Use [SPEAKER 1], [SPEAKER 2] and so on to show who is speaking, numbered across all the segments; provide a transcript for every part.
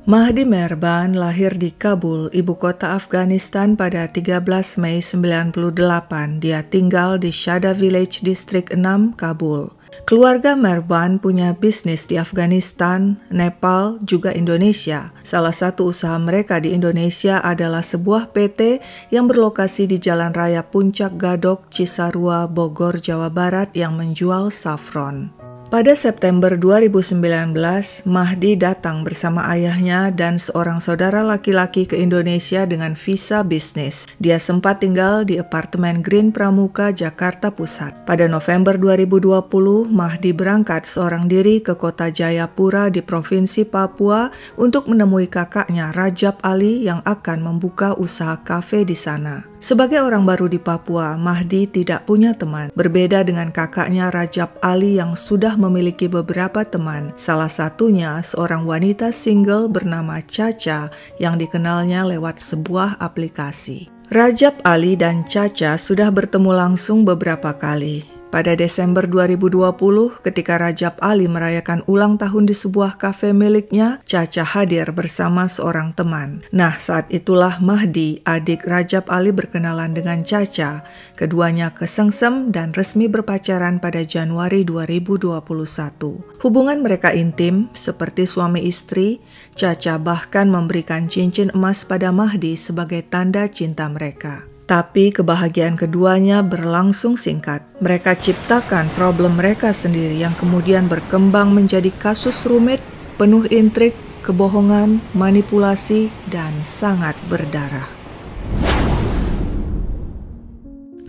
[SPEAKER 1] Mahdi Merban lahir di Kabul, ibu kota Afghanistan pada 13 Mei 98. Dia tinggal di Shada Village, Distrik 6, Kabul. Keluarga Merban punya bisnis di Afghanistan, Nepal, juga Indonesia. Salah satu usaha mereka di Indonesia adalah sebuah PT yang berlokasi di Jalan Raya Puncak Gadok, Cisarua, Bogor, Jawa Barat yang menjual saffron. Pada September 2019, Mahdi datang bersama ayahnya dan seorang saudara laki-laki ke Indonesia dengan visa bisnis. Dia sempat tinggal di apartemen Green Pramuka, Jakarta Pusat. Pada November 2020, Mahdi berangkat seorang diri ke kota Jayapura di Provinsi Papua untuk menemui kakaknya Rajab Ali yang akan membuka usaha kafe di sana. Sebagai orang baru di Papua, Mahdi tidak punya teman. Berbeda dengan kakaknya Rajab Ali yang sudah memiliki beberapa teman. Salah satunya seorang wanita single bernama Caca yang dikenalnya lewat sebuah aplikasi. Rajab Ali dan Caca sudah bertemu langsung beberapa kali. Pada Desember 2020, ketika Rajab Ali merayakan ulang tahun di sebuah kafe miliknya, Caca hadir bersama seorang teman. Nah, saat itulah Mahdi, adik Rajab Ali, berkenalan dengan Caca. Keduanya kesengsem dan resmi berpacaran pada Januari 2021. Hubungan mereka intim, seperti suami istri. Caca bahkan memberikan cincin emas pada Mahdi sebagai tanda cinta mereka. Tapi kebahagiaan keduanya berlangsung singkat. Mereka ciptakan problem mereka sendiri yang kemudian berkembang menjadi kasus rumit, penuh intrik, kebohongan, manipulasi, dan sangat berdarah.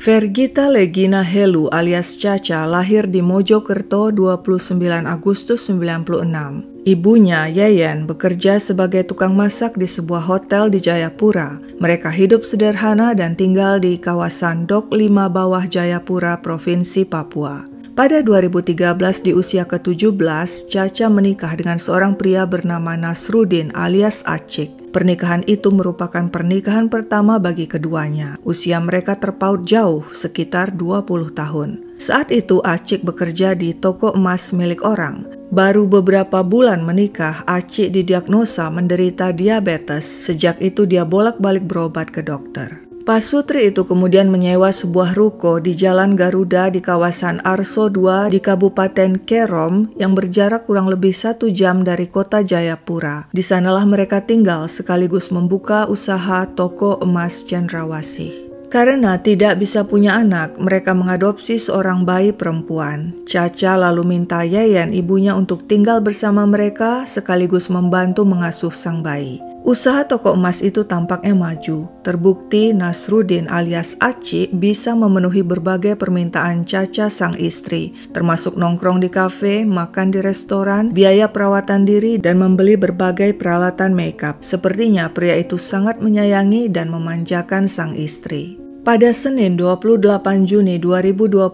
[SPEAKER 1] Vergita Legina Helu alias Caca lahir di Mojokerto 29 Agustus 96. Ibunya, Yeyen, bekerja sebagai tukang masak di sebuah hotel di Jayapura. Mereka hidup sederhana dan tinggal di kawasan Dok 5 Bawah Jayapura, Provinsi Papua. Pada 2013 di usia ke-17, Caca menikah dengan seorang pria bernama Nasruddin alias Acik. Pernikahan itu merupakan pernikahan pertama bagi keduanya. Usia mereka terpaut jauh, sekitar 20 tahun. Saat itu Acik bekerja di toko emas milik orang. Baru beberapa bulan menikah, Acik didiagnosa menderita diabetes. Sejak itu dia bolak-balik berobat ke dokter. Pasutri itu kemudian menyewa sebuah ruko di Jalan Garuda di kawasan Arso 2 di Kabupaten Kerom yang berjarak kurang lebih 1 jam dari kota Jayapura. Di sanalah mereka tinggal sekaligus membuka usaha toko emas Cendrawasih. Karena tidak bisa punya anak, mereka mengadopsi seorang bayi perempuan. Caca lalu minta Yeyen, ibunya, untuk tinggal bersama mereka sekaligus membantu mengasuh sang bayi. Usaha toko emas itu tampaknya maju. Terbukti Nasruddin alias Acik bisa memenuhi berbagai permintaan Caca sang istri, termasuk nongkrong di kafe, makan di restoran, biaya perawatan diri, dan membeli berbagai peralatan makeup. Sepertinya pria itu sangat menyayangi dan memanjakan sang istri. Pada Senin 28 Juni 2021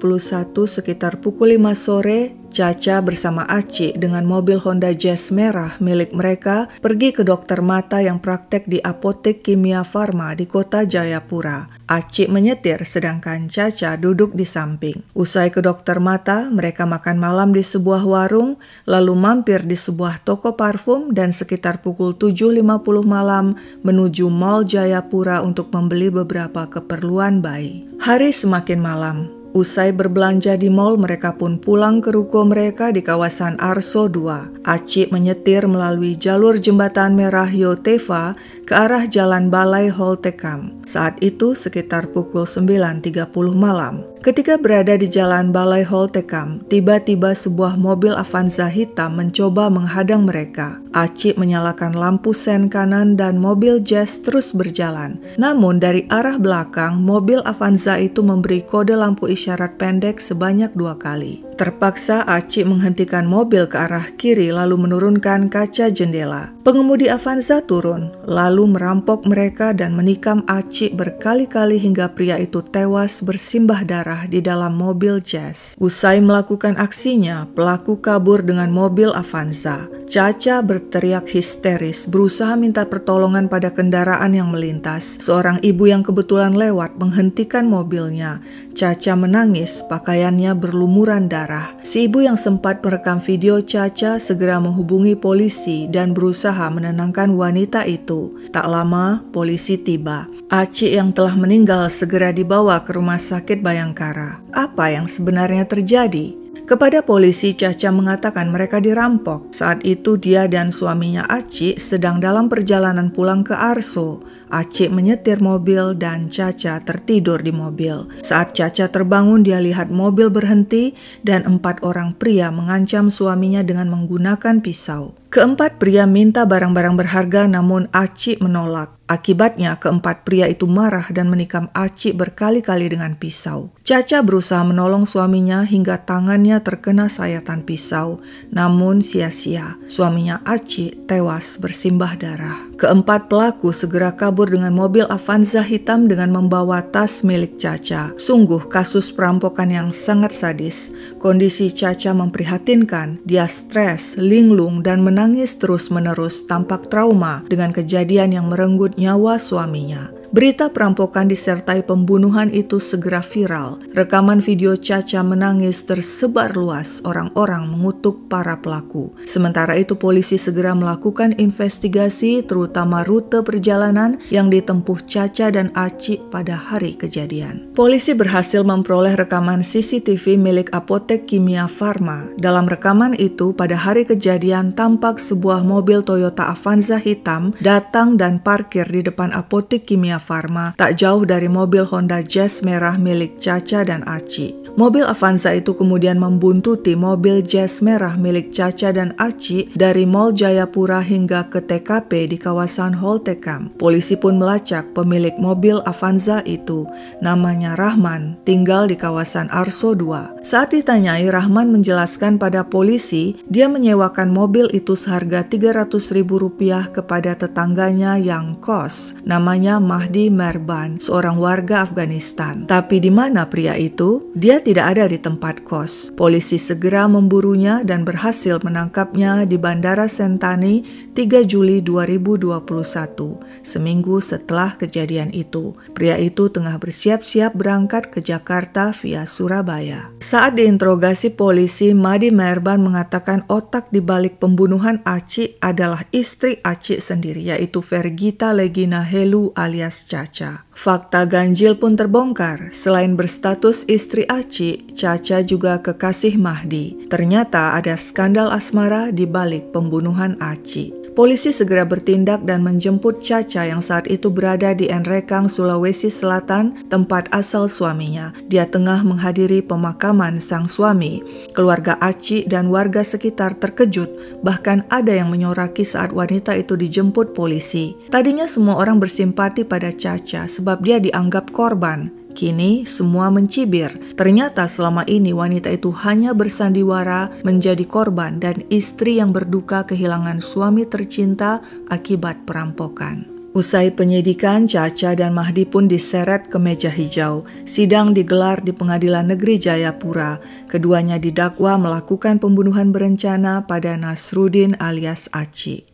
[SPEAKER 1] sekitar pukul 5 sore, Caca bersama Acik dengan mobil Honda Jazz merah milik mereka pergi ke dokter mata yang praktek di Apotek Kimia Farma di kota Jayapura. Acik menyetir sedangkan Caca duduk di samping. Usai ke dokter mata, mereka makan malam di sebuah warung, lalu mampir di sebuah toko parfum dan sekitar pukul 7.50 malam menuju Mall Jayapura untuk membeli beberapa keperluan bayi. Hari semakin malam. Usai berbelanja di mall, mereka pun pulang ke ruko mereka di kawasan Arso 2. Acik menyetir melalui jalur jembatan merah Yoteva ke arah Jalan Balai Holtekam. Saat itu sekitar pukul 9.30 malam. Ketika berada di Jalan Balai Holtekam, tiba-tiba sebuah mobil Avanza hitam mencoba menghadang mereka. Acik menyalakan lampu sen kanan dan mobil Jazz terus berjalan. Namun dari arah belakang, mobil Avanza itu memberi kode lampu isyarat pendek sebanyak 2 kali. Terpaksa Acik menghentikan mobil ke arah kiri lalu menurunkan kaca jendela. Pengemudi Avanza turun, lalu merampok mereka dan menikam Acik berkali-kali hingga pria itu tewas bersimbah darah di dalam mobil Jazz. Usai melakukan aksinya, pelaku kabur dengan mobil Avanza. Caca berteriak histeris, berusaha minta pertolongan pada kendaraan yang melintas. Seorang ibu yang kebetulan lewat menghentikan mobilnya. Caca menangis, pakaiannya berlumuran darah. darah. Si ibu yang sempat merekam video Caca segera menghubungi polisi dan berusaha menenangkan wanita itu. Tak lama, polisi tiba. Aci yang telah meninggal segera dibawa ke Rumah Sakit Bayangkara. Apa yang sebenarnya terjadi? Kepada polisi, Caca mengatakan mereka dirampok. Saat itu dia dan suaminya Aci sedang dalam perjalanan pulang ke Arso. Aci menyetir mobil dan Caca tertidur di mobil. Saat Caca terbangun, dia lihat mobil berhenti dan 4 orang pria mengancam suaminya dengan menggunakan pisau. Keempat pria minta barang-barang berharga namun Aci menolak. Akibatnya keempat pria itu marah dan menikam Aci berkali-kali dengan pisau. Caca berusaha menolong suaminya hingga tangannya terkena sayatan pisau, namun sia-sia. Suaminya Aci tewas bersimbah darah. Keempat pelaku segera kabur dengan mobil Avanza hitam dengan membawa tas milik Caca. Sungguh kasus perampokan yang sangat sadis. Kondisi Caca memprihatinkan. Dia stres, linglung, dan menangis terus-menerus tampak trauma dengan kejadian yang merenggut nyawa suaminya. Berita perampokan disertai pembunuhan itu segera viral. Rekaman video Caca menangis tersebar luas. Orang-orang mengutuk para pelaku. Sementara itu polisi segera melakukan investigasi terutama rute perjalanan yang ditempuh Caca dan Aci pada hari kejadian. Polisi berhasil memperoleh rekaman CCTV milik Apotek Kimia Farma. Dalam rekaman itu pada hari kejadian tampak sebuah mobil Toyota Avanza hitam datang dan parkir di depan Apotek Kimia Farma tak jauh dari mobil Honda Jazz merah milik Caca dan Aci. Mobil Avanza itu kemudian membuntuti mobil Jazz merah milik Caca dan Aci dari Mall Jayapura hingga ke TKP di kawasan Holtekam. Polisi pun melacak pemilik mobil Avanza itu. Namanya Rahman, tinggal di kawasan Arso 2. Saat ditanyai, Rahman menjelaskan pada polisi dia menyewakan mobil itu seharga Rp300.000 kepada tetangganya yang kos. Namanya Mahdi Merban, seorang warga Afghanistan. Tapi di mana pria itu? Dia tidak ada di tempat kos. Polisi segera memburunya dan berhasil menangkapnya di Bandara Sentani 3 Juli 2021, seminggu setelah kejadian itu. Pria itu tengah bersiap-siap berangkat ke Jakarta via Surabaya. Saat diinterogasi polisi, Mahdi Merban mengatakan otak di balik pembunuhan Aci adalah istri Aci sendiri, yaitu Vergita Legina Helu alias Caca. Fakta ganjil pun terbongkar. Selain berstatus istri Aci, Caca juga kekasih Mahdi. Ternyata ada skandal asmara di balik pembunuhan Aci. Polisi segera bertindak dan menjemput Caca yang saat itu berada di Nrekang, Sulawesi Selatan, tempat asal suaminya. Dia tengah menghadiri pemakaman sang suami. Keluarga Aci dan warga sekitar terkejut, bahkan ada yang menyoraki saat wanita itu dijemput polisi. Tadinya semua orang bersimpati pada Caca sebab dia dianggap korban. Kini semua mencibir. Ternyata selama ini wanita itu hanya bersandiwara menjadi korban dan istri yang berduka kehilangan suami tercinta akibat perampokan. Usai penyidikan, Caca dan Mahdi pun diseret ke meja hijau. Sidang digelar di Pengadilan Negeri Jayapura. Keduanya didakwa melakukan pembunuhan berencana pada Nasruddin alias Aci.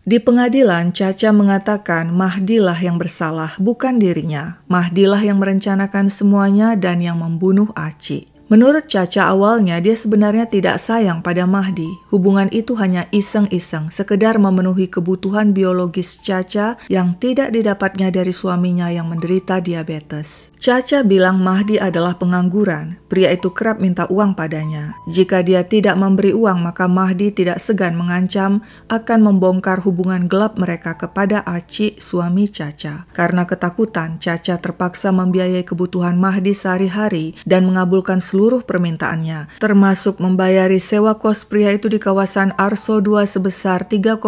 [SPEAKER 1] Di pengadilan, Caca mengatakan Mahdilah yang bersalah, bukan dirinya. Mahdilah yang merencanakan semuanya dan yang membunuh Aci. Menurut Caca awalnya dia sebenarnya tidak sayang pada Mahdi. Hubungan itu hanya iseng-iseng, sekedar memenuhi kebutuhan biologis Caca yang tidak didapatnya dari suaminya yang menderita diabetes. Caca bilang Mahdi adalah pengangguran. Pria itu kerap minta uang padanya. Jika dia tidak memberi uang, maka Mahdi tidak segan mengancam akan membongkar hubungan gelap mereka kepada Aci, suami Caca. Karena ketakutan, Caca terpaksa membiayai kebutuhan Mahdi sehari-hari dan mengabulkan seluruh permintaannya, termasuk membayari sewa kos pria itu di kawasan Arso 2 sebesar 3,5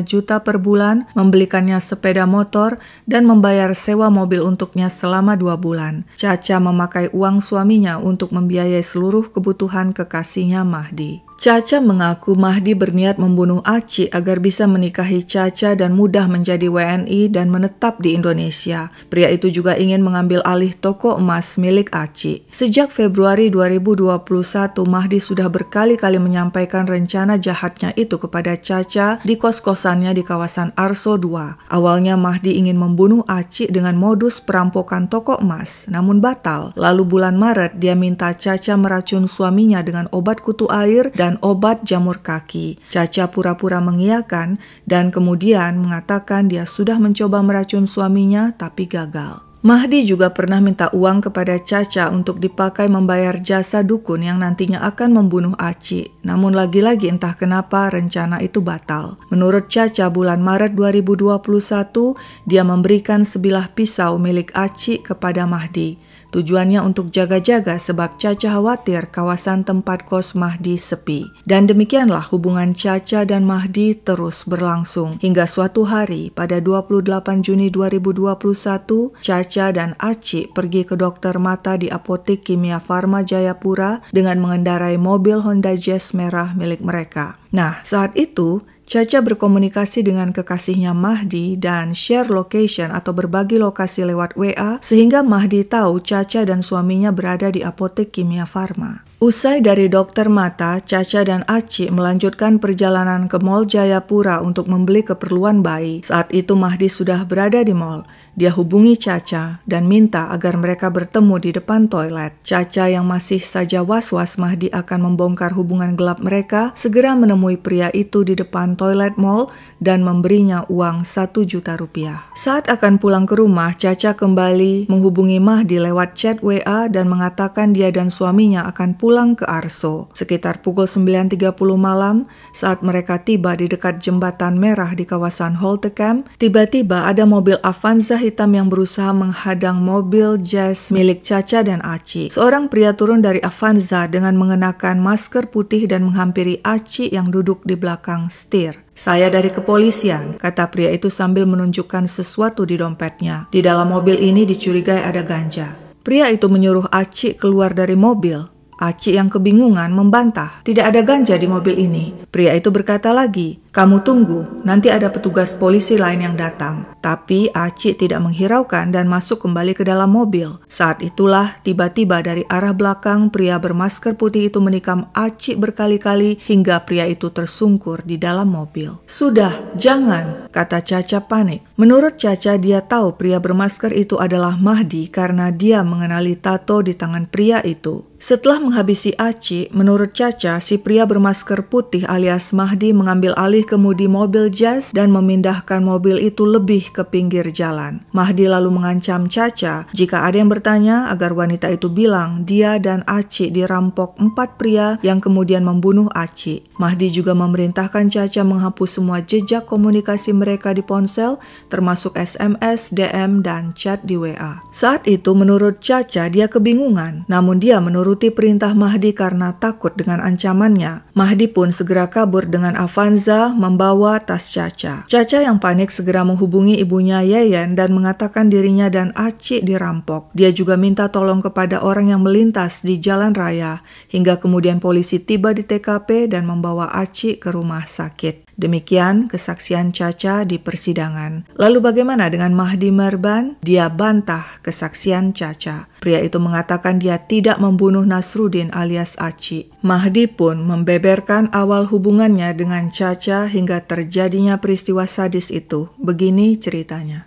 [SPEAKER 1] juta per bulan, membelikannya sepeda motor, dan membayar sewa mobil untuknya selama 2 bulan. Caca memakai uang suaminya untuk membiayai seluruh kebutuhan kekasihnya Mahdi. Caca mengaku Mahdi berniat membunuh Aci agar bisa menikahi Caca dan mudah menjadi WNI dan menetap di Indonesia. Pria itu juga ingin mengambil alih toko emas milik Aci. Sejak Februari 2021, Mahdi sudah berkali-kali menyampaikan rencana jahatnya itu kepada Caca di kos-kosannya di kawasan Arso 2. Awalnya Mahdi ingin membunuh Aci dengan modus perampokan toko emas, namun batal. Lalu bulan Maret dia minta Caca meracun suaminya dengan obat kutu air dan obat jamur kaki. Caca pura-pura mengiyakan dan kemudian mengatakan dia sudah mencoba meracun suaminya tapi gagal. Mahdi juga pernah minta uang kepada Caca untuk dipakai membayar jasa dukun yang nantinya akan membunuh Aci. Namun lagi-lagi entah kenapa rencana itu batal. Menurut Caca, bulan Maret 2021, dia memberikan sebilah pisau milik Aci kepada Mahdi. Tujuannya untuk jaga-jaga sebab Caca khawatir kawasan tempat kos Mahdi sepi. Dan demikianlah hubungan Caca dan Mahdi terus berlangsung. Hingga suatu hari pada 28 Juni 2021, Caca dan Aci pergi ke dokter mata di Apotek Kimia Farma Jayapura dengan mengendarai mobil Honda Jazz merah milik mereka. Nah, saat itu Caca berkomunikasi dengan kekasihnya Mahdi dan share location atau berbagi lokasi lewat WA sehingga Mahdi tahu Caca dan suaminya berada di Apotek Kimia Farma. Usai dari dokter mata, Caca dan Aci melanjutkan perjalanan ke Mall Jayapura untuk membeli keperluan bayi. Saat itu Mahdi sudah berada di mall. Dia hubungi Caca dan minta agar mereka bertemu di depan toilet. Caca yang masih saja was-was Mahdi akan membongkar hubungan gelap mereka, segera menemui pria itu di depan toilet mall dan memberinya uang 1 juta rupiah. Saat akan pulang ke rumah, Caca kembali menghubungi Mahdi lewat chat WA dan mengatakan dia dan suaminya akan pulang ke Arso. Sekitar pukul 9.30 malam, saat mereka tiba di dekat jembatan merah di kawasan Holte Camp, tiba-tiba ada mobil Avanza hitam yang berusaha menghadang mobil Jazz milik Caca dan Aci. Seorang pria turun dari Avanza dengan mengenakan masker putih dan menghampiri Aci yang duduk di belakang setir. "Saya dari kepolisian," kata pria itu sambil menunjukkan sesuatu di dompetnya. "Di dalam mobil ini dicurigai ada ganja." Pria itu menyuruh Aci keluar dari mobil. Aci yang kebingungan membantah, "Tidak ada ganja di mobil ini." Pria itu berkata lagi, "Kamu tunggu, nanti ada petugas polisi lain yang datang." Tapi Aci tidak menghiraukan dan masuk kembali ke dalam mobil. Saat itulah tiba-tiba dari arah belakang pria bermasker putih itu menikam Aci berkali-kali hingga pria itu tersungkur di dalam mobil. "Sudah, jangan," kata Caca panik. Menurut Caca, dia tahu pria bermasker itu adalah Mahdi karena dia mengenali tato di tangan pria itu. Setelah menghabisi Aci, menurut Caca, si pria bermasker putih alias Mahdi mengambil alih kemudi mobil Jazz dan memindahkan mobil itu lebih ke pinggir jalan. Mahdi lalu mengancam Caca jika ada yang bertanya agar wanita itu bilang dia dan Aci dirampok 4 pria yang kemudian membunuh Aci. Mahdi juga memerintahkan Caca menghapus semua jejak komunikasi mereka di ponsel, termasuk SMS, DM, dan chat di WA. Saat itu menurut Caca dia kebingungan, namun dia menuruti perintah Mahdi karena takut dengan ancamannya. Mahdi pun segera kabur dengan Avanza membawa tas Caca. Caca yang panik segera menghubungi ibunya Yeyen dan mengatakan dirinya dan Aci dirampok. Dia juga minta tolong kepada orang yang melintas di jalan raya hingga kemudian polisi tiba di TKP dan membawa Aci ke rumah sakit. Demikian kesaksian Caca di persidangan. Lalu bagaimana dengan Mahdi Merban? Dia bantah kesaksian Caca. Pria itu mengatakan dia tidak membunuh Nasruddin alias Aci. Mahdi pun membeberkan awal hubungannya dengan Caca hingga terjadinya peristiwa sadis itu. Begini ceritanya.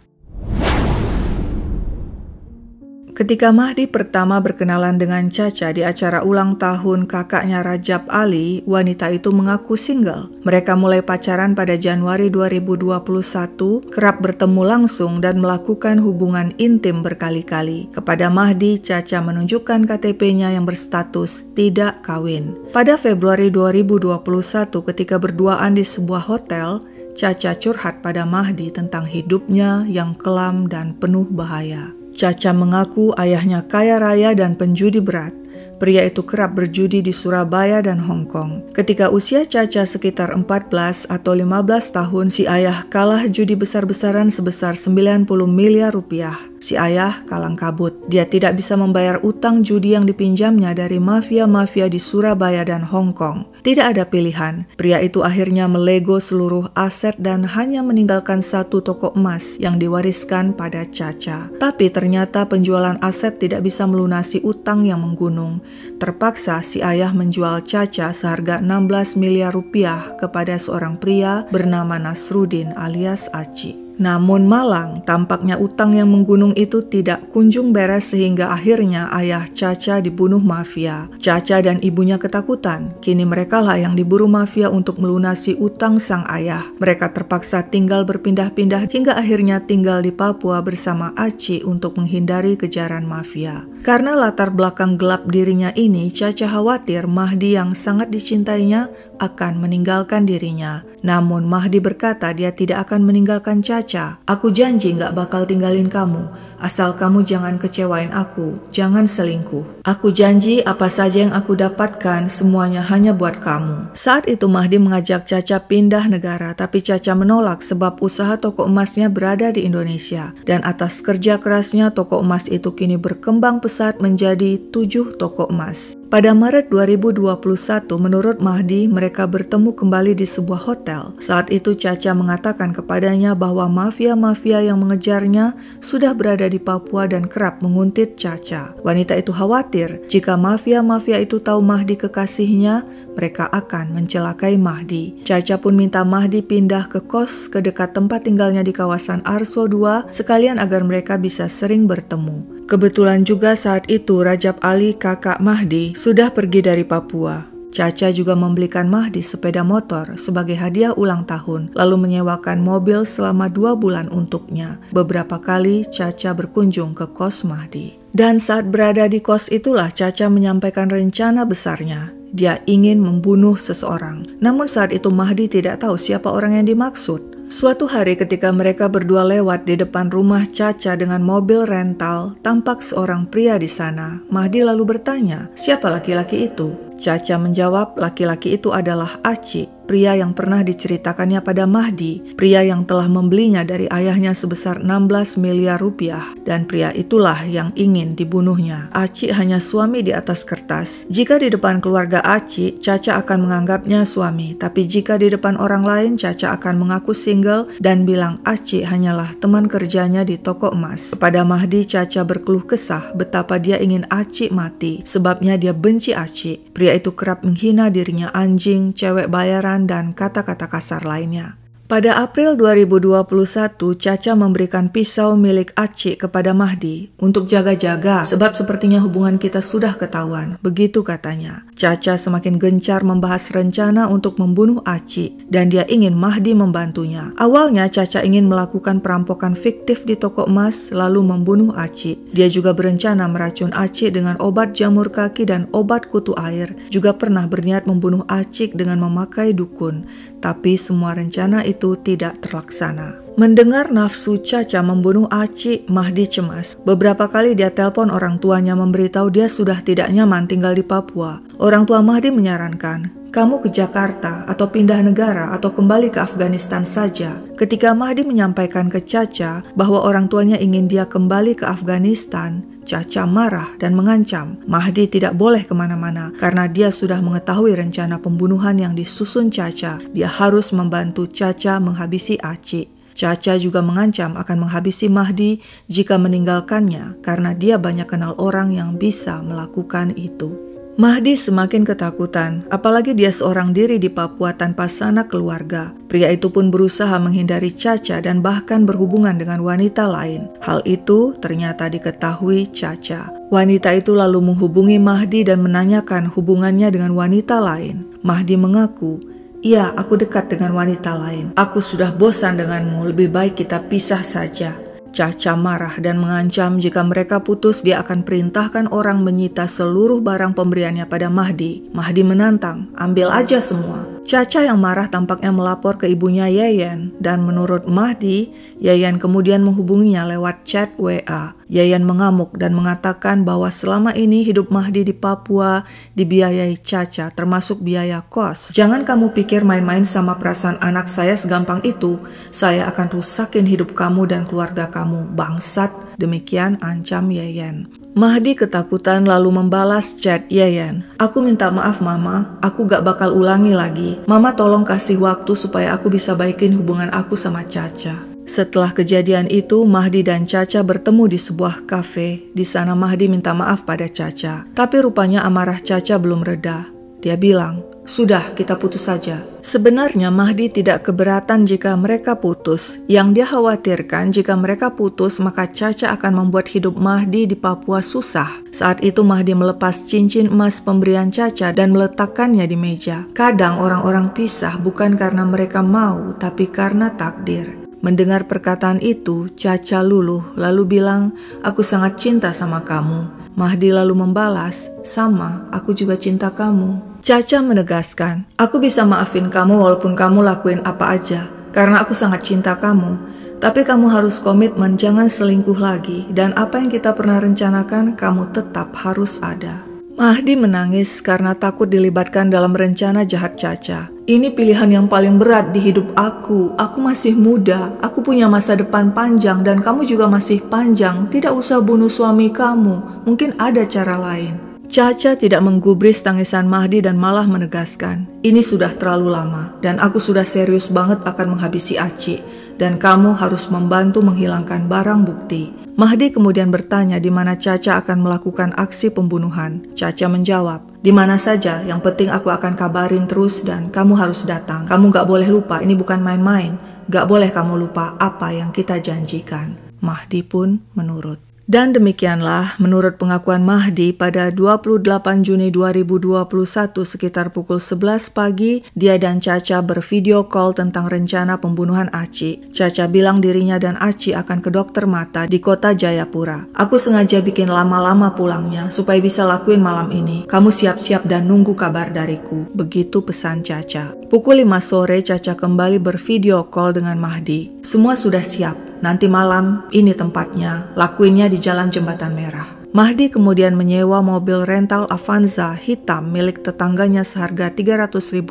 [SPEAKER 1] Ketika Mahdi pertama berkenalan dengan Caca di acara ulang tahun kakaknya Rajab Ali, wanita itu mengaku single. Mereka mulai pacaran pada Januari 2021, kerap bertemu langsung dan melakukan hubungan intim berkali-kali. Kepada Mahdi, Caca menunjukkan KTP-nya yang berstatus tidak kawin. Pada Februari 2021, ketika berduaan di sebuah hotel, Caca curhat pada Mahdi tentang hidupnya yang kelam dan penuh bahaya. Caca mengaku ayahnya kaya raya dan penjudi berat. Pria itu kerap berjudi di Surabaya dan Hong Kong. Ketika usia Caca sekitar 14 atau 15 tahun, si ayah kalah judi besar-besaran sebesar 90 miliar rupiah. Si ayah kalang kabut. Dia tidak bisa membayar utang judi yang dipinjamnya dari mafia-mafia di Surabaya dan Hong Kong. Tidak ada pilihan. Pria itu akhirnya melego seluruh aset dan hanya meninggalkan satu toko emas yang diwariskan pada Cha-Cha. Tapi ternyata penjualan aset tidak bisa melunasi utang yang menggunung. Terpaksa si ayah menjual Cha-Cha seharga 16 miliar rupiah kepada seorang pria bernama Nasruddin alias Aci. Namun malang, tampaknya utang yang menggunung itu tidak kunjung beres sehingga akhirnya ayah Cha-Cha dibunuh mafia. Cha-Cha dan ibunya ketakutan. Kini mereka lah yang diburu mafia untuk melunasi utang sang ayah. Mereka terpaksa tinggal berpindah-pindah hingga akhirnya tinggal di Papua bersama Aci untuk menghindari kejaran mafia. Karena latar belakang gelap dirinya ini, Cha-Cha khawatir Mahdi yang sangat dicintainya akan meninggalkan dirinya. Namun Mahdi berkata dia tidak akan meninggalkan Cha-Cha. Aku janji gak bakal tinggalin kamu, asal kamu jangan kecewain aku, jangan selingkuh. Aku janji apa saja yang aku dapatkan semuanya hanya buat kamu. Saat itu Mahdi mengajak Cha-Cha pindah negara, tapi Cha-Cha menolak sebab usaha toko emasnya berada di Indonesia. Dan atas kerja kerasnya toko emas itu kini berkembang pesat menjadi 7 toko emas. Pada Maret 2021, menurut Mahdi, mereka bertemu kembali di sebuah hotel. Saat itu Cha-Cha mengatakan kepadanya bahwa mafia-mafia yang mengejarnya sudah berada di Papua dan kerap menguntit Cha-Cha. Wanita itu khawatir jika mafia-mafia itu tahu Mahdi kekasihnya, mereka akan mencelakai Mahdi. Cha-Cha pun minta Mahdi pindah ke kos ke dekat tempat tinggalnya di kawasan Arso 2, sekalian agar mereka bisa sering bertemu. Kebetulan juga saat itu Rajab Ali, kakak Mahdi, sudah pergi dari Papua. Cha-Cha juga membelikan Mahdi sepeda motor sebagai hadiah ulang tahun, lalu menyewakan mobil selama 2 bulan untuknya. Beberapa kali Cha-Cha berkunjung ke kos Mahdi. Dan saat berada di kos itulah Cha-Cha menyampaikan rencana besarnya. Dia ingin membunuh seseorang. Namun saat itu Mahdi tidak tahu siapa orang yang dimaksud. Suatu hari ketika mereka berdua lewat di depan rumah Cha-Cha dengan mobil rental, tampak seorang pria di sana. Mahdi lalu bertanya, "Siapa laki-laki itu?" Cha-Cha menjawab, laki-laki itu adalah Aci, pria yang pernah diceritakannya pada Mahdi, pria yang telah membelinya dari ayahnya sebesar 16 miliar rupiah, dan pria itulah yang ingin dibunuhnya. Aci hanya suami di atas kertas. Jika di depan keluarga Aci, Cha-Cha akan menganggapnya suami, tapi jika di depan orang lain, Cha-Cha akan mengaku single dan bilang Aci hanyalah teman kerjanya di toko emas. Kepada Mahdi, Cha-Cha berkeluh kesah betapa dia ingin Aci mati, sebabnya dia benci Aci. Pria itu kerap menghina dirinya anjing, cewek bayaran, dan kata-kata kasar lainnya. Pada April 2021, Cha-Cha memberikan pisau milik Aci kepada Mahdi untuk jaga-jaga sebab sepertinya hubungan kita sudah ketahuan, begitu katanya. Cha-Cha semakin gencar membahas rencana untuk membunuh Aci dan dia ingin Mahdi membantunya. Awalnya Cha-Cha ingin melakukan perampokan fiktif di toko emas lalu membunuh Aci. Dia juga berencana meracun Aci dengan obat jamur kaki dan obat kutu air. Juga pernah berniat membunuh Aci dengan memakai dukun, tapi semua rencana itu tidak terlaksana. Mendengar nafsu Cha-Cha membunuh Aci, Mahdi cemas. Beberapa kali dia telepon orang tuanya memberitahu dia sudah tidak nyaman tinggal di Papua. Orang tua Mahdi menyarankan, "Kamu ke Jakarta atau pindah negara atau kembali ke Afghanistan saja." Ketika Mahdi menyampaikan ke Cha-Cha bahwa orang tuanya ingin dia kembali ke Afghanistan, Cha-Cha marah dan mengancam Mahdi tidak boleh kemana-mana karena dia sudah mengetahui rencana pembunuhan yang disusun Cha-Cha. Dia harus membantu Cha-Cha menghabisi Aci. Cha-Cha juga mengancam akan menghabisi Mahdi jika meninggalkannya karena dia banyak kenal orang yang bisa melakukan itu. Mahdi semakin ketakutan, apalagi dia seorang diri di Papua tanpa sanak keluarga. Pria itu pun berusaha menghindari Cha-Cha dan bahkan berhubungan dengan wanita lain. Hal itu ternyata diketahui Cha-Cha. Wanita itu lalu menghubungi Mahdi dan menanyakan hubungannya dengan wanita lain. Mahdi mengaku, "Iya, aku dekat dengan wanita lain. Aku sudah bosan denganmu, lebih baik kita pisah saja." Cha-Cha marah dan mengancam jika mereka putus dia akan perintahkan orang menyita seluruh barang pemberiannya pada Mahdi. Mahdi menantang, "Ambil aja semua." Cha-Cha yang marah tampaknya melapor ke ibunya Yeyen dan menurut Mahdi, Yeyen kemudian menghubunginya lewat chat WA. Yayan mengamuk dan mengatakan bahwa selama ini hidup Mahdi di Papua dibiayai Caca, termasuk biaya kos. Jangan kamu pikir main-main sama perasaan anak saya segampang itu. Saya akan rusakin hidup kamu dan keluarga kamu, bangsat. Demikian ancam Yayan. Mahdi ketakutan lalu membalas chat Yayan. Aku minta maaf mama, aku gak bakal ulangi lagi. Mama tolong kasih waktu supaya aku bisa baikin hubungan aku sama Caca. Setelah kejadian itu, Mahdi dan Caca bertemu di sebuah kafe. Di sana Mahdi minta maaf pada Caca. Tapi rupanya amarah Caca belum reda. Dia bilang, sudah kita putus saja. Sebenarnya Mahdi tidak keberatan jika mereka putus. Yang dia khawatirkan jika mereka putus maka Caca akan membuat hidup Mahdi di Papua susah. Saat itu Mahdi melepas cincin emas pemberian Caca dan meletakkannya di meja. Kadang orang-orang pisah bukan karena mereka mau tapi karena takdir. Mendengar perkataan itu, Caca luluh lalu bilang, aku sangat cinta sama kamu. Mahdi lalu membalas, sama, aku juga cinta kamu. Caca menegaskan, aku bisa maafin kamu walaupun kamu lakuin apa aja, karena aku sangat cinta kamu. Tapi kamu harus komitmen jangan selingkuh lagi, dan apa yang kita pernah rencanakan, kamu tetap harus ada. Mahdi menangis karena takut dilibatkan dalam rencana jahat Caca. Ini pilihan yang paling berat di hidup aku masih muda, aku punya masa depan panjang dan kamu juga masih panjang, tidak usah bunuh suami kamu, mungkin ada cara lain. Caca tidak menggubris tangisan Mahdi dan malah menegaskan, ini sudah terlalu lama dan aku sudah serius banget akan menghabisi Aci dan kamu harus membantu menghilangkan barang bukti. Mahdi kemudian bertanya di mana Caca akan melakukan aksi pembunuhan. Caca menjawab, di mana saja, yang penting aku akan kabarin terus dan kamu harus datang. Kamu gak boleh lupa, ini bukan main-main. Gak boleh kamu lupa apa yang kita janjikan. Mahdi pun menurut. Dan demikianlah menurut pengakuan Mahdi pada 28 Juni 2021 sekitar pukul 11 pagi dia dan Caca bervideo call tentang rencana pembunuhan Aci. Caca bilang dirinya dan Aci akan ke dokter mata di kota Jayapura. Aku sengaja bikin lama-lama pulangnya supaya bisa lakuin malam ini. Kamu siap-siap dan nunggu kabar dariku. Begitu pesan Caca. Pukul 5 sore Caca kembali bervideo call dengan Mahdi. Semua sudah siap. Nanti malam, ini tempatnya, lakuinnya di Jalan Jembatan Merah. Mahdi kemudian menyewa mobil rental Avanza hitam milik tetangganya seharga Rp300.000.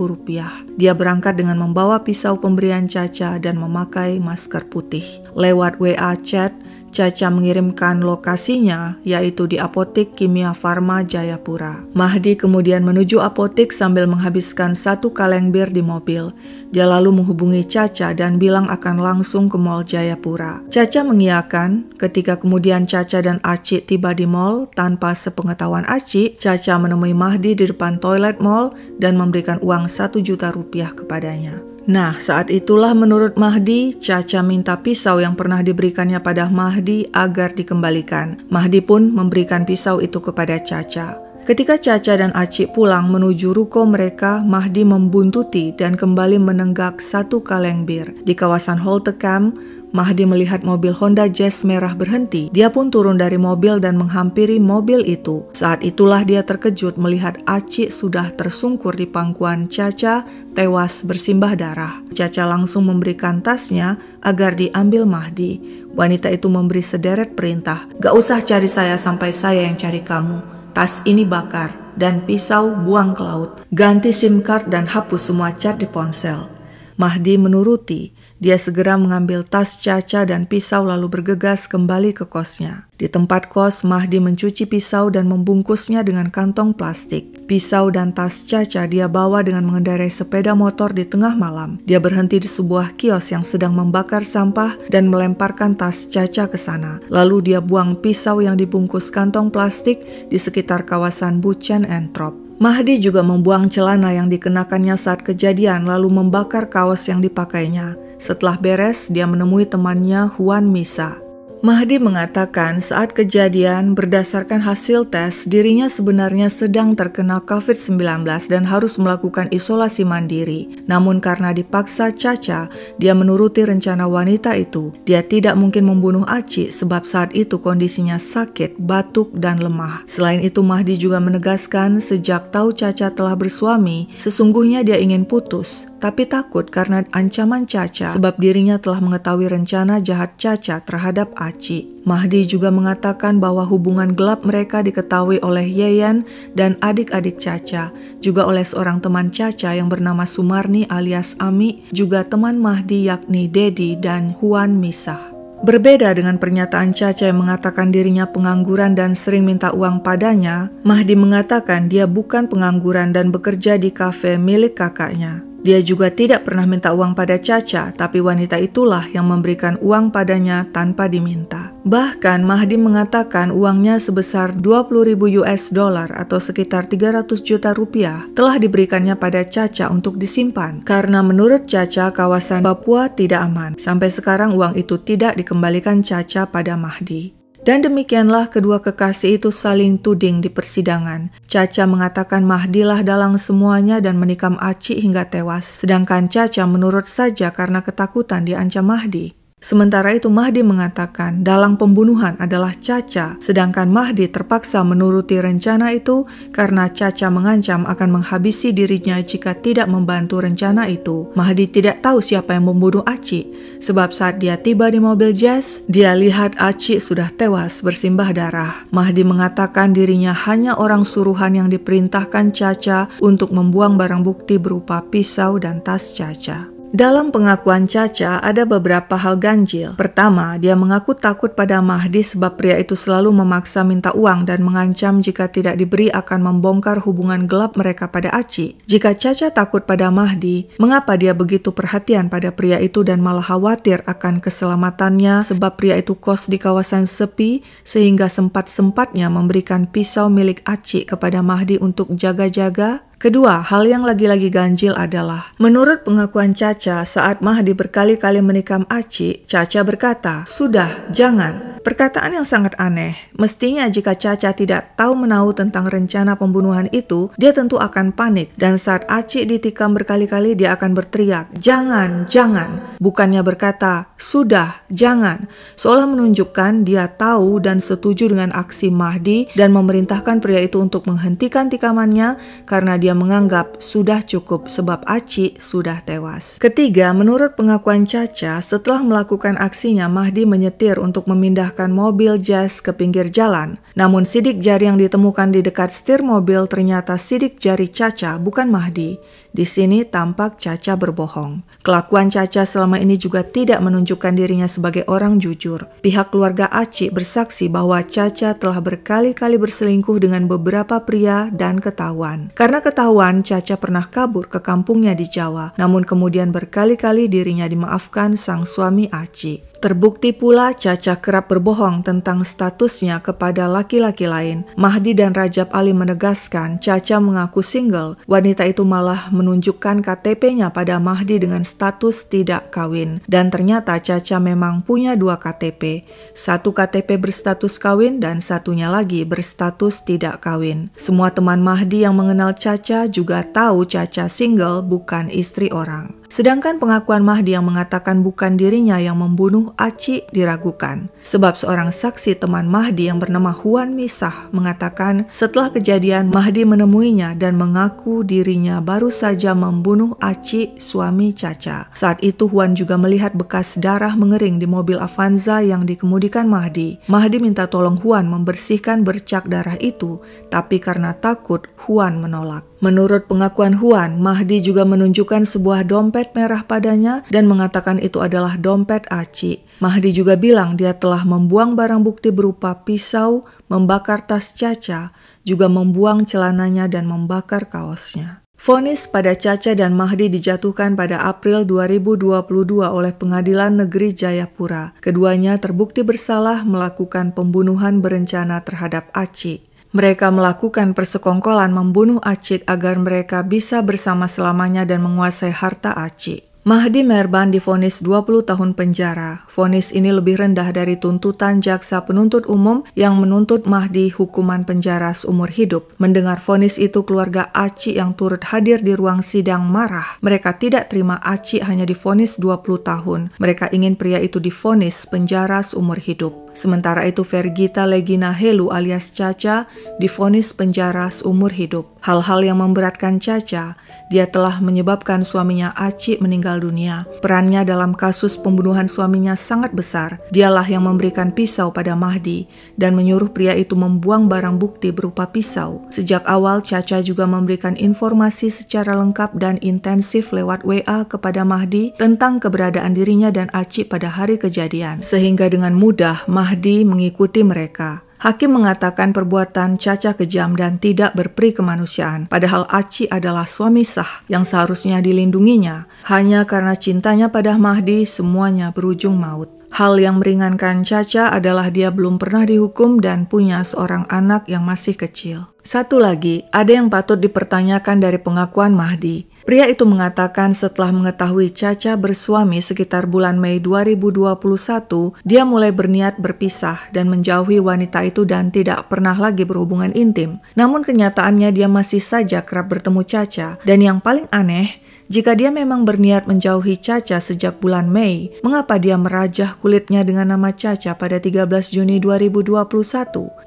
[SPEAKER 1] Dia berangkat dengan membawa pisau pemberian Caca dan memakai masker putih. Lewat WA chat, Caca mengirimkan lokasinya, yaitu di Apotik Kimia Farma Jayapura. Mahdi kemudian menuju apotik sambil menghabiskan 1 kaleng bir di mobil. Dia lalu menghubungi Caca dan bilang akan langsung ke Mall Jayapura. Caca mengiyakan. Ketika kemudian Caca dan Aci tiba di mall, tanpa sepengetahuan Aci, Caca menemui Mahdi di depan toilet mall dan memberikan uang Rp1 juta kepadanya. Nah, saat itulah menurut Mahdi, Caca minta pisau yang pernah diberikannya pada Mahdi agar dikembalikan. Mahdi pun memberikan pisau itu kepada Caca. Ketika Caca dan Aci pulang menuju ruko mereka, Mahdi membuntuti dan kembali menenggak 1 kaleng bir. Di kawasan Halte Camp, Mahdi melihat mobil Honda Jazz merah berhenti. Dia pun turun dari mobil dan menghampiri mobil itu. Saat itulah dia terkejut melihat Aci sudah tersungkur di pangkuan Caca, tewas bersimbah darah. Caca langsung memberikan tasnya agar diambil Mahdi. Wanita itu memberi sederet perintah. Gak usah cari saya sampai saya yang cari kamu. Tas ini bakar dan pisau buang ke laut. Ganti SIM card dan hapus semua chat di ponsel. Mahdi menuruti. Dia segera mengambil tas Caca dan pisau lalu bergegas kembali ke kosnya. Di tempat kos, Mahdi mencuci pisau dan membungkusnya dengan kantong plastik. Pisau dan tas Caca dia bawa dengan mengendarai sepeda motor di tengah malam. Dia berhenti di sebuah kios yang sedang membakar sampah dan melemparkan tas Caca ke sana. Lalu dia buang pisau yang dibungkus kantong plastik di sekitar kawasan Buchan and Trop. Mahdi juga membuang celana yang dikenakannya saat kejadian lalu membakar kaos yang dipakainya. Setelah beres, dia menemui temannya Juan Misa. Mahdi mengatakan saat kejadian berdasarkan hasil tes dirinya sebenarnya sedang terkena COVID-19 dan harus melakukan isolasi mandiri. Namun karena dipaksa Caca, dia menuruti rencana wanita itu. Dia tidak mungkin membunuh Aci sebab saat itu kondisinya sakit, batuk, dan lemah. Selain itu Mahdi juga menegaskan sejak tahu Caca telah bersuami, sesungguhnya dia ingin putus. Tapi takut karena ancaman Caca sebab dirinya telah mengetahui rencana jahat Caca terhadap Aci. Aci. Mahdi juga mengatakan bahwa hubungan gelap mereka diketahui oleh Yeyen dan adik-adik Caca, juga oleh seorang teman Caca yang bernama Sumarni alias Ami, juga teman Mahdi yakni Dedi dan Huan Misah. Berbeda dengan pernyataan Caca yang mengatakan dirinya pengangguran dan sering minta uang padanya, Mahdi mengatakan dia bukan pengangguran dan bekerja di kafe milik kakaknya. Dia juga tidak pernah minta uang pada Caca, tapi wanita itulah yang memberikan uang padanya tanpa diminta. Bahkan Mahdi mengatakan uangnya sebesar 20.000 US dollar atau sekitar 300 juta rupiah telah diberikannya pada Caca untuk disimpan. Karena menurut Caca kawasan Papua tidak aman. Sampai sekarang uang itu tidak dikembalikan Caca pada Mahdi. Dan demikianlah kedua kekasih itu saling tuding di persidangan. Caca mengatakan Mahdilah dalang semuanya dan menikam Aci hingga tewas. Sedangkan Caca menurut saja karena ketakutan diancam Mahdi. Sementara itu Mahdi mengatakan dalang pembunuhan adalah Caca, sedangkan Mahdi terpaksa menuruti rencana itu karena Caca mengancam akan menghabisi dirinya jika tidak membantu rencana itu. Mahdi tidak tahu siapa yang membunuh Aci, sebab saat dia tiba di mobil Jazz, dia lihat Aci sudah tewas bersimbah darah. Mahdi mengatakan dirinya hanya orang suruhan yang diperintahkan Caca untuk membuang barang bukti berupa pisau dan tas Caca. Dalam pengakuan Caca ada beberapa hal ganjil. Pertama, dia mengaku takut pada Mahdi sebab pria itu selalu memaksa minta uang dan mengancam jika tidak diberi akan membongkar hubungan gelap mereka pada Aci. Jika Caca takut pada Mahdi, mengapa dia begitu perhatian pada pria itu dan malah khawatir akan keselamatannya sebab pria itu kos di kawasan sepi sehingga sempat-sempatnya memberikan pisau milik Aci kepada Mahdi untuk jaga-jaga? Kedua, hal yang lagi-lagi ganjil adalah, menurut pengakuan Caca, saat Mahdi berkali-kali menikam Aci, Caca berkata, "Sudah, jangan." Perkataan yang sangat aneh. Mestinya jika Caca tidak tahu menahu tentang rencana pembunuhan itu, dia tentu akan panik. Dan saat Aci ditikam berkali-kali, dia akan berteriak, "Jangan, jangan." Bukannya berkata, "Sudah, jangan." Seolah menunjukkan dia tahu dan setuju dengan aksi Mahdi dan memerintahkan pria itu untuk menghentikan tikamannya karena dia menganggap sudah cukup sebab Aci sudah tewas. Ketiga, menurut pengakuan Caca, setelah melakukan aksinya, Mahdi menyetir untuk memindahkan mobil Jazz ke pinggir jalan. Namun sidik jari yang ditemukan di dekat setir mobil ternyata sidik jari Caca, bukan Mahdi. Di sini tampak Caca berbohong. Kelakuan Caca selama ini juga tidak menunjukkan dirinya sebagai orang jujur. Pihak keluarga Aci bersaksi bahwa Caca telah berkali-kali berselingkuh dengan beberapa pria dan ketahuan. Karena ketahuan, Caca pernah kabur ke kampungnya di Jawa, namun kemudian berkali-kali dirinya dimaafkan sang suami Aci. Terbukti pula Caca kerap berbohong tentang statusnya kepada laki-laki lain. Mahdi dan Rajab Ali menegaskan Caca mengaku single. Wanita itu malah menunjukkan KTP-nya pada Mahdi dengan status tidak kawin. Dan ternyata Caca memang punya 2 KTP. Satu KTP berstatus kawin dan satunya lagi berstatus tidak kawin. Semua teman Mahdi yang mengenal Caca juga tahu Caca single, bukan istri orang. Sedangkan pengakuan Mahdi yang mengatakan bukan dirinya yang membunuh Aci diragukan. Sebab seorang saksi teman Mahdi yang bernama Huan Misah mengatakan setelah kejadian Mahdi menemuinya dan mengaku dirinya baru saja membunuh Aci, suami Caca. Saat itu Huan juga melihat bekas darah mengering di mobil Avanza yang dikemudikan Mahdi. Mahdi minta tolong Huan membersihkan bercak darah itu, tapi karena takut Huan menolak. Menurut pengakuan Huan, Mahdi juga menunjukkan sebuah dompet merah padanya dan mengatakan itu adalah dompet Aci. Mahdi juga bilang dia telah membuang barang bukti berupa pisau, membakar tas Caca, juga membuang celananya dan membakar kaosnya. Vonis pada Caca dan Mahdi dijatuhkan pada April 2022 oleh Pengadilan Negeri Jayapura. Keduanya terbukti bersalah melakukan pembunuhan berencana terhadap Aci. Mereka melakukan persekongkolan membunuh Aci agar mereka bisa bersama selamanya dan menguasai harta Aci. Mahdi Merban divonis 20 tahun penjara. Vonis ini lebih rendah dari tuntutan jaksa penuntut umum yang menuntut Mahdi hukuman penjara seumur hidup. Mendengar vonis itu, keluarga Aci yang turut hadir di ruang sidang marah. Mereka tidak terima Aci hanya divonis 20 tahun. Mereka ingin pria itu divonis penjara seumur hidup. Sementara itu Vergita Legina Helu alias Caca divonis penjara seumur hidup. Hal-hal yang memberatkan Caca, dia telah menyebabkan suaminya Aci meninggal dunia. Perannya dalam kasus pembunuhan suaminya sangat besar. Dialah yang memberikan pisau pada Mahdi dan menyuruh pria itu membuang barang bukti berupa pisau. Sejak awal Caca juga memberikan informasi secara lengkap dan intensif lewat WA kepada Mahdi tentang keberadaan dirinya dan Aci pada hari kejadian. Sehingga dengan mudah Mahdi mengikuti mereka. Hakim mengatakan perbuatan Caca kejam dan tidak berperi kemanusiaan, padahal Aci adalah suami sah yang seharusnya dilindunginya. Hanya karena cintanya pada Mahdi, semuanya berujung maut. Hal yang meringankan Caca adalah dia belum pernah dihukum dan punya seorang anak yang masih kecil. Satu lagi, ada yang patut dipertanyakan dari pengakuan Mahdi. Pria itu mengatakan setelah mengetahui Caca bersuami sekitar bulan Mei 2021, dia mulai berniat berpisah dan menjauhi wanita itu dan tidak pernah lagi berhubungan intim. Namun kenyataannya dia masih saja kerap bertemu Caca. Dan yang paling aneh, jika dia memang berniat menjauhi Caca sejak bulan Mei, mengapa dia merajah kulitnya dengan nama Caca pada 13 Juni 2021?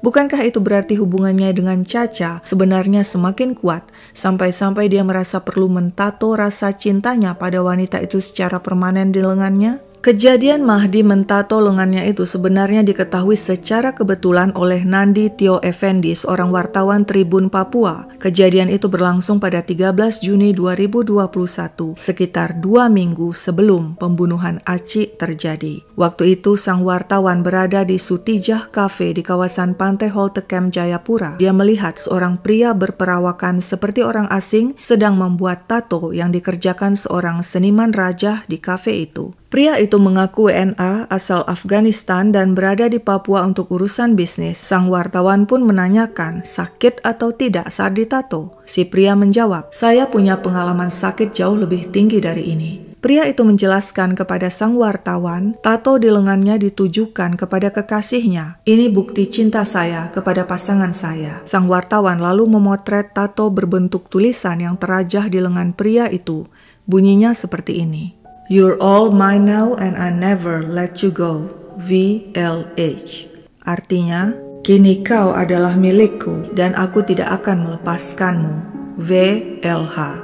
[SPEAKER 1] Bukankah itu berarti hubungannya dengan Caca sebenarnya semakin kuat, sampai-sampai dia merasa perlu mentato rasa cintanya pada wanita itu secara permanen di lengannya? Kejadian Mahdi mentato lengannya itu sebenarnya diketahui secara kebetulan oleh Nandi Tio Effendi, seorang wartawan Tribun Papua. Kejadian itu berlangsung pada 13 Juni 2021, sekitar 2 minggu sebelum pembunuhan Aci terjadi. Waktu itu sang wartawan berada di Sutijah Cafe di kawasan Pantai Holte Camp Jayapura. Dia melihat seorang pria berperawakan seperti orang asing sedang membuat tato yang dikerjakan seorang seniman rajah di kafe itu. Pria itu mengaku WNA asal Afghanistan dan berada di Papua untuk urusan bisnis. Sang wartawan pun menanyakan sakit atau tidak saat ditato. Si pria menjawab, "Saya punya pengalaman sakit jauh lebih tinggi dari ini." Pria itu menjelaskan kepada sang wartawan, tato di lengannya ditujukan kepada kekasihnya. "Ini bukti cinta saya kepada pasangan saya." Sang wartawan lalu memotret tato berbentuk tulisan yang terajah di lengan pria itu. Bunyinya seperti ini. "You're all mine now and I never let you go. VLH." Artinya, kini kau adalah milikku dan aku tidak akan melepaskanmu. VLH.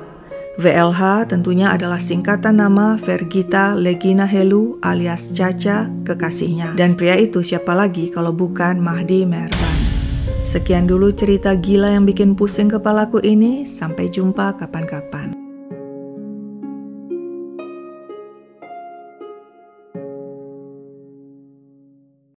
[SPEAKER 1] VLH tentunya adalah singkatan nama Vergita Legina Helu alias Caca, kekasihnya. Dan pria itu siapa lagi kalau bukan Mahdi Merban. Sekian dulu cerita gila yang bikin pusing kepalaku ini. Sampai jumpa kapan-kapan.